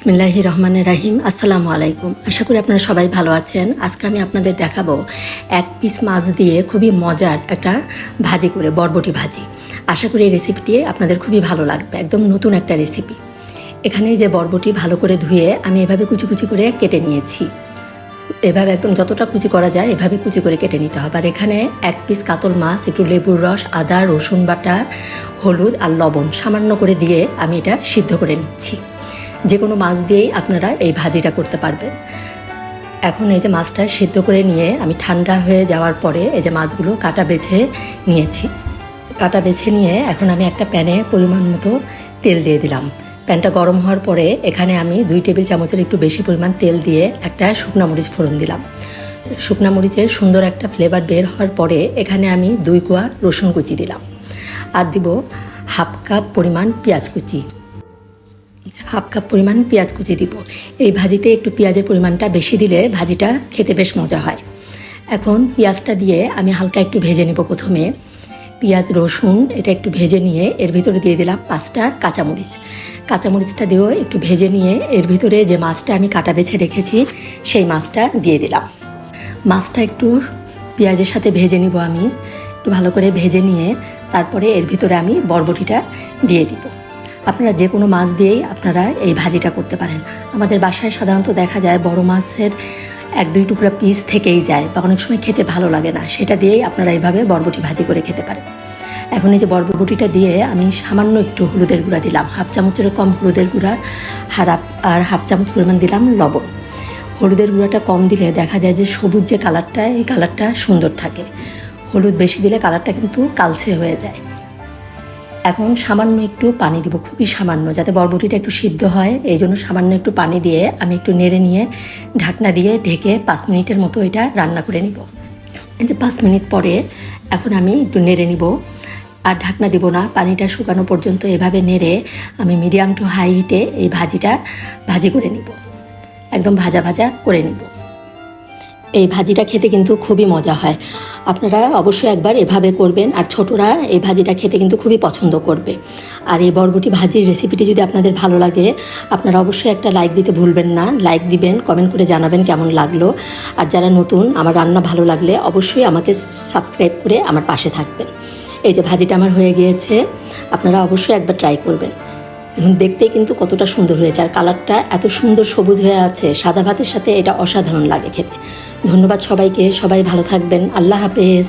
বিসমিল্লাহির রহমানির রহিম। আসসালামু আলাইকুম। আশা করি আপনারা সবাই ভালো আছেন। আজকে আমি আপনাদের দেখাবো এক পিস মাছ দিয়ে খুবই মজার একটা ভাজি করে, বরবটি ভাজি। আশা করি এই রেসিপিটি আপনাদের খুবই ভালো লাগবে, একদম নতুন একটা রেসিপি। এখানে যে বরবটি ভালো করে ধুয়ে আমি এভাবে কুচি কুচি করে কেটে নিয়েছি। এভাবে একদম যতটা কুচি করা যায় এভাবে কুচি করে কেটে নিতে হবে। আর এখানে এক পিস কাতল মাছ, একটু লেবুর রস, আদা, রসুন বাটা, হলুদ আর লবণ সামান্য করে দিয়ে আমি এটা সিদ্ধ করে নিচ্ছি। যে কোনো মাছ দিয়েই আপনারা এই ভাজিটা করতে পারবেন। এখন এই যে মাছটা সিদ্ধ করে নিয়ে আমি ঠান্ডা হয়ে যাওয়ার পরে এই যে মাছগুলো কাটা বেছে নিয়েছি। কাটা বেছে নিয়ে এখন আমি একটা প্যানে পরিমাণ মতো তেল দিয়ে দিলাম। প্যানটা গরম হওয়ার পরে এখানে আমি 2 টেবিল চামচের একটু বেশি পরিমাণ তেল দিয়ে একটা শুকনা মরিচ ফোড়ন দিলাম। শুকনা মরিচের সুন্দর একটা ফ্লেভার বের হওয়ার পরে এখানে আমি 2 কোয়া রসুন কুচি দিলাম, আর দিব হাফ কাপ পরিমাণ পেঁয়াজ কুচি। হাফ কাপ পরিমাণ পেঁয়াজ কুচি দিব। এই ভাজিতে একটু পেঁয়াজের পরিমাণটা বেশি দিলে ভাজিটা খেতে বেশ মজা হয়। এখন পেঁয়াজটা দিয়ে আমি হালকা একটু ভেজে নিব। প্রথমে পেঁয়াজ রসুন এটা একটু ভেজে নিয়ে এর ভিতরে দিয়ে দিলাম 5টা কাঁচামরিচ। কাঁচামরিচটা দিয়েও একটু ভেজে নিয়ে এর ভিতরে যে মাছটা আমি কাটা বেছে রেখেছি সেই মাছটা দিয়ে দিলাম। মাছটা একটু পেঁয়াজের সাথে ভেজে নিব। আমি একটু ভালো করে ভেজে নিয়ে তারপরে এর ভিতরে আমি বরবটিটা দিয়ে দিব। আপনারা যে কোনো মাছ দিয়েই আপনারা এই ভাজিটা করতে পারেন। আমাদের বাসায় সাধারণত দেখা যায় বড় মাছের 1-2 টুকরা পিস থেকেই যায় বা অনেক সময় খেতে ভালো লাগে না, সেটা দিয়েই আপনারা এইভাবে বরবটি ভাজি করে খেতে পারেন। এখন এই যে বরবটিটা দিয়ে আমি সামান্য একটু হলুদের গুঁড়া দিলাম, হাফ চামচের কম হলুদের গুঁড়া, আর হাফ চামচ পরিমাণ দিলাম লবণ। হলুদের গুঁড়াটা কম দিলে দেখা যায় যে সবুজ যে কালারটা, এই কালারটা সুন্দর থাকে। হলুদ বেশি দিলে কালারটা কিন্তু কালচে হয়ে যায়। এখন সামান্য একটু পানি দিব, খুবই সামান্য, যাতে বরবটিটা একটু সিদ্ধ হয়। এই জন্য সামান্য একটু পানি দিয়ে আমি একটু নেড়ে নিয়ে ঢাকনা দিয়ে ঢেকে 5 মিনিটের মতো এটা রান্না করে নিব। এই যে 5 মিনিট পরে এখন আমি একটু নেড়ে নিব, আর ঢাকনা দিব না। পানিটা শুকানো পর্যন্ত এভাবে নেড়ে আমি মিডিয়াম টু হাই হিটে এই ভাজি করে নিব, একদম ভাজা ভাজা করে নিব। এই ভাজিটা খেতে কিন্তু খুবই মজা হয়। আপনারা অবশ্যই একবার এভাবে করবেন, আর ছোটরা এই ভাজিটা খেতে কিন্তু খুবই পছন্দ করবে। আর এই বরবটি ভাজির রেসিপিটি যদি আপনাদের ভালো লাগে আপনারা অবশ্যই একটা লাইক দিতে ভুলবেন না। লাইক দিবেন, কমেন্ট করে জানাবেন কেমন লাগলো। আর যারা নতুন, আমার রান্না ভালো লাগলে অবশ্যই আমাকে সাবস্ক্রাইব করে আমার পাশে থাকবেন। এই যে ভাজিটা আমার হয়ে গিয়েছে, আপনারা অবশ্যই একবার ট্রাই করবেন। এখন দেখতেই কিন্তু কতটা সুন্দর হয়েছে, আর কালারটা এত সুন্দর সবুজ হয়ে আছে। সাদা ভাতের সাথে এটা অসাধারণ লাগে খেতে। ধন্যবাদ সবাইকে, সবাই ভালো থাকবেন। আল্লাহ হাফেজ।